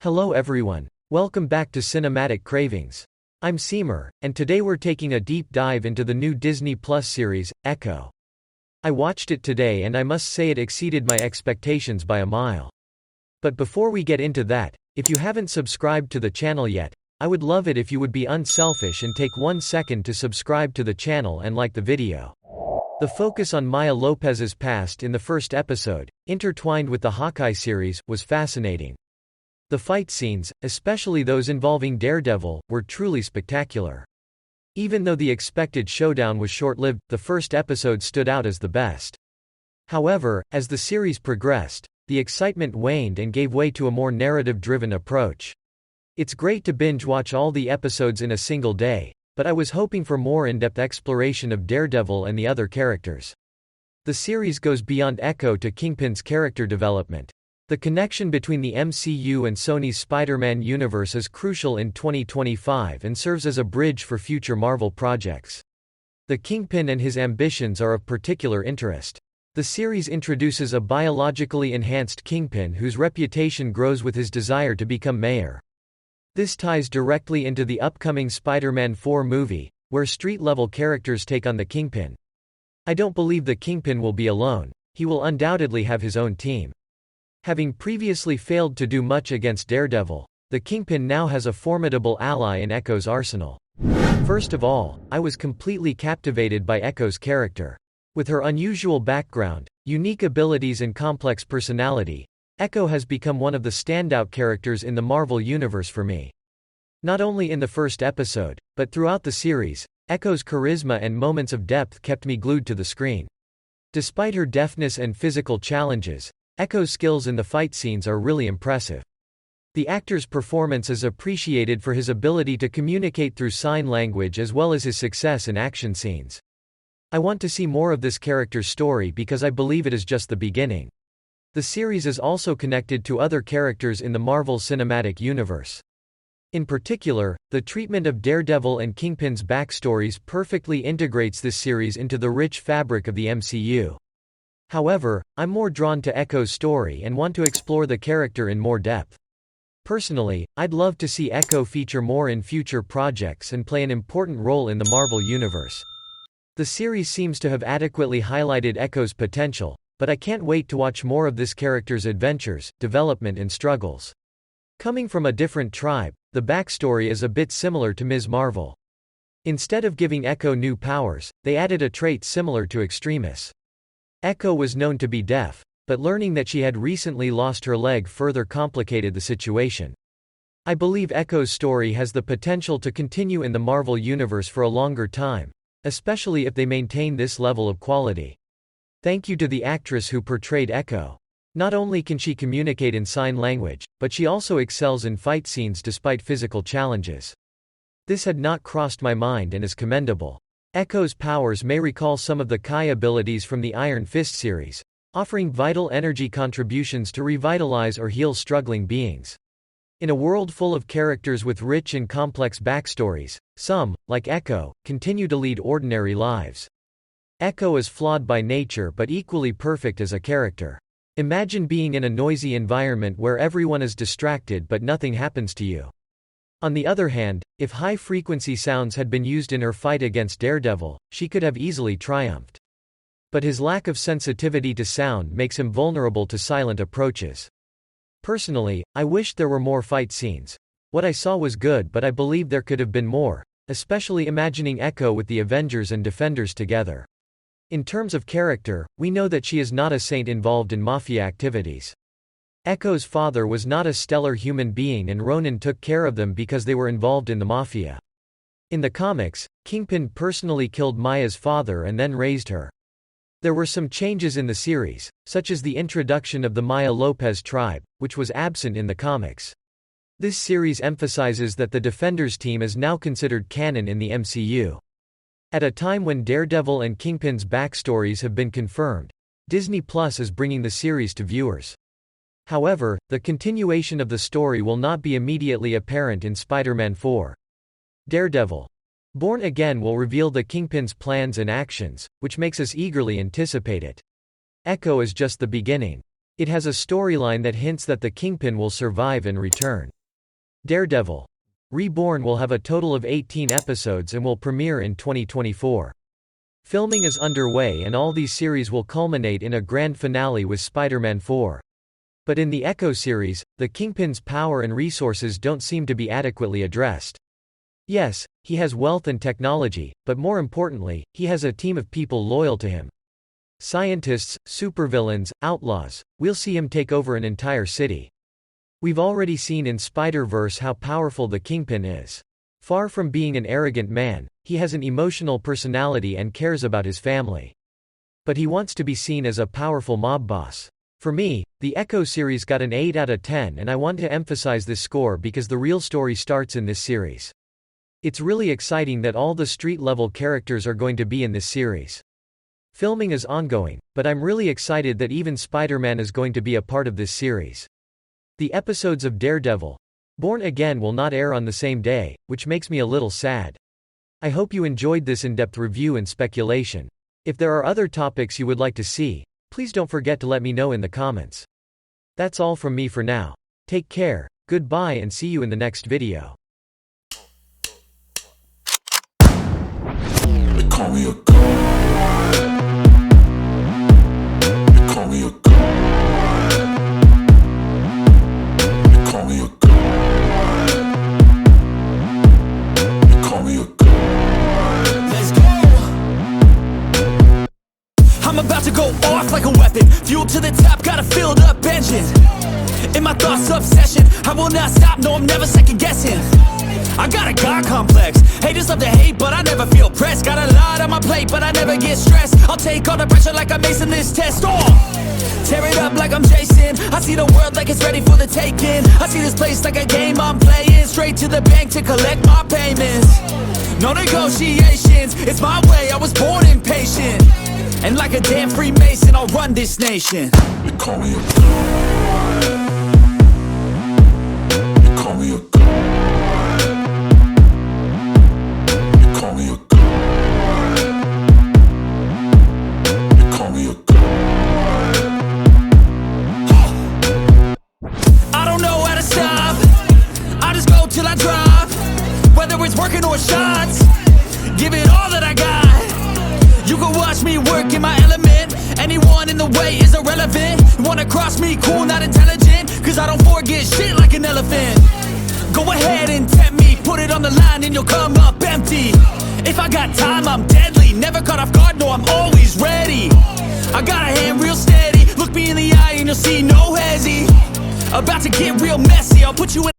Hello everyone. Welcome back to Cinematic Cravings. I'm Seamer, and today we're taking a deep dive into the new Disney Plus series, Echo. I watched it today and I must say it exceeded my expectations by a mile. But before we get into that, if you haven't subscribed to the channel yet, I would love it if you would be unselfish and take 1 second to subscribe to the channel and like the video. The focus on Maya Lopez's past in the first episode, intertwined with the Hawkeye series, was fascinating. The fight scenes, especially those involving Daredevil, were truly spectacular. Even though the expected showdown was short-lived, the first episode stood out as the best. However, as the series progressed, the excitement waned and gave way to a more narrative-driven approach. It's great to binge-watch all the episodes in a single day, but I was hoping for more in-depth exploration of Daredevil and the other characters. The series goes beyond Echo to Kingpin's character development. The connection between the MCU and Sony's Spider-Man universe is crucial in 2025 and serves as a bridge for future Marvel projects. The Kingpin and his ambitions are of particular interest. The series introduces a biologically enhanced Kingpin whose reputation grows with his desire to become mayor. This ties directly into the upcoming Spider-Man 4 movie, where street-level characters take on the Kingpin. I don't believe the Kingpin will be alone. He will undoubtedly have his own team. Having previously failed to do much against Daredevil, the Kingpin now has a formidable ally in Echo's arsenal. First of all, I was completely captivated by Echo's character. With her unusual background, unique abilities and complex personality, Echo has become one of the standout characters in the Marvel Universe for me. Not only in the first episode, but throughout the series, Echo's charisma and moments of depth kept me glued to the screen. Despite her deafness and physical challenges, Echo's skills in the fight scenes are really impressive. The actor's performance is appreciated for his ability to communicate through sign language as well as his success in action scenes. I want to see more of this character's story because I believe it is just the beginning. The series is also connected to other characters in the Marvel Cinematic Universe. In particular, the treatment of Daredevil and Kingpin's backstories perfectly integrates this series into the rich fabric of the MCU. However, I'm more drawn to Echo's story and want to explore the character in more depth. Personally, I'd love to see Echo feature more in future projects and play an important role in the Marvel Universe. The series seems to have adequately highlighted Echo's potential, but I can't wait to watch more of this character's adventures, development and struggles. Coming from a different tribe, the backstory is a bit similar to Ms. Marvel. Instead of giving Echo new powers, they added a trait similar to Extremis. Echo was known to be deaf, but learning that she had recently lost her leg further complicated the situation. I believe Echo's story has the potential to continue in the Marvel Universe for a longer time, especially if they maintain this level of quality. Thank you to the actress who portrayed Echo. Not only can she communicate in sign language, but she also excels in fight scenes despite physical challenges. This had not crossed my mind and is commendable. Echo's powers may recall some of the Kai abilities from the Iron Fist series, offering vital energy contributions to revitalize or heal struggling beings. In a world full of characters with rich and complex backstories, some, like Echo, continue to lead ordinary lives. Echo is flawed by nature but equally perfect as a character. Imagine being in a noisy environment where everyone is distracted but nothing happens to you. On the other hand, if high-frequency sounds had been used in her fight against Daredevil, she could have easily triumphed. But his lack of sensitivity to sound makes him vulnerable to silent approaches. Personally, I wished there were more fight scenes. What I saw was good, but I believe there could have been more, especially imagining Echo with the Avengers and Defenders together. In terms of character, we know that she is not a saint involved in mafia activities. Echo's father was not a stellar human being and Ronin took care of them because they were involved in the mafia. In the comics, Kingpin personally killed Maya's father and then raised her. There were some changes in the series, such as the introduction of the Maya Lopez tribe, which was absent in the comics. This series emphasizes that the Defenders team is now considered canon in the MCU. At a time when Daredevil and Kingpin's backstories have been confirmed, Disney Plus is bringing the series to viewers. However, the continuation of the story will not be immediately apparent in Spider-Man 4. Daredevil. Born Again will reveal the Kingpin's plans and actions, which makes us eagerly anticipate it. Echo is just the beginning. It has a storyline that hints that the Kingpin will survive and return. Daredevil Reborn will have a total of 18 episodes and will premiere in 2024. Filming is underway and all these series will culminate in a grand finale with Spider-Man 4. But in the Echo series, the Kingpin's power and resources don't seem to be adequately addressed. Yes, he has wealth and technology, but more importantly, he has a team of people loyal to him. Scientists, supervillains, outlaws. We'll see him take over an entire city. We've already seen in Spider-Verse how powerful the Kingpin is. Far from being an arrogant man, he has an emotional personality and cares about his family. But he wants to be seen as a powerful mob boss. For me, the Echo series got an 8 out of 10 and I want to emphasize this score because the real story starts in this series. It's really exciting that all the street-level characters are going to be in this series. Filming is ongoing, but I'm really excited that even Spider-Man is going to be a part of this series. The episodes of Daredevil Born Again will not air on the same day, which makes me a little sad. I hope you enjoyed this in-depth review and speculation. If there are other topics you would like to see, please don't forget to let me know in the comments. That's all from me for now. Take care, goodbye and see you in the next video. They call me a god. They call me a god. They call me a god. They call me a god. Let's go. I'm about to go off like a weapon. Fuel to the top, got a filled up engine. In my thoughts, obsession. I will not stop, no, I'm never second guessing. I got a God complex. Haters love to hate, but I never feel pressed. Got a lot on my plate, but I never get stressed. I'll take all the pressure like I'm acing this test. Tear it up like I'm Jason. I see the world like it's ready for the taking. I see this place like a game I'm playing. Straight to the bank to collect my payments. No negotiations, it's my way, I was born impatient. And like a damn Freemason, I'll run this nation. They call me a god. They call me a god. Working or shots, give it all that I got. You can watch me work in my element. Anyone in the way is irrelevant. You wanna cross me, cool, not intelligent. Cause I don't forget shit like an elephant. Go ahead and tempt me, put it on the line and you'll come up empty. If I got time, I'm deadly. Never caught off guard, no, I'm always ready. I got a hand real steady. Look me in the eye and you'll see no hezzy. About to get real messy, I'll put you in